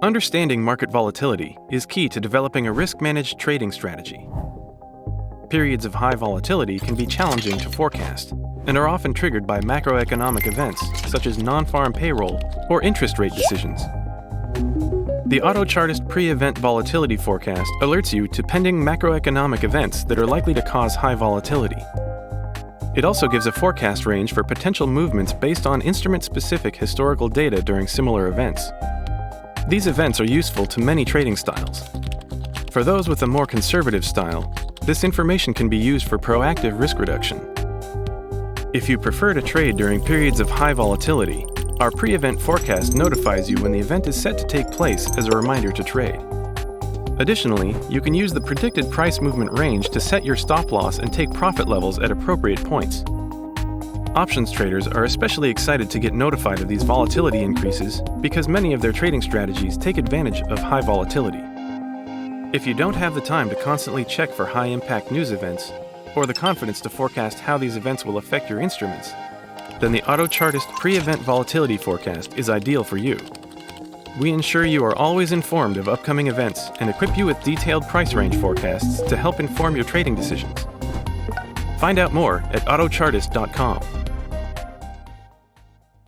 Understanding market volatility is key to developing a risk-managed trading strategy. Periods of high volatility can be challenging to forecast and are often triggered by macroeconomic events such as non-farm payroll or interest rate decisions. The Autochartist pre-event volatility forecast alerts you to pending macroeconomic events that are likely to cause high volatility. It also gives a forecast range for potential movements based on instrument-specific historical data during similar events. These events are useful to many trading styles. For those with a more conservative style, this information can be used for proactive risk reduction. If you prefer to trade during periods of high volatility, our pre-event forecast notifies you when the event is set to take place as a reminder to trade. Additionally, you can use the predicted price movement range to set your stop loss and take profit levels at appropriate points. Options traders are especially excited to get notified of these volatility increases because many of their trading strategies take advantage of high volatility. If you don't have the time to constantly check for high-impact news events, or the confidence to forecast how these events will affect your instruments, then the Autochartist pre-event volatility forecast is ideal for you. We ensure you are always informed of upcoming events and equip you with detailed price range forecasts to help inform your trading decisions. Find out more at autochartist.com.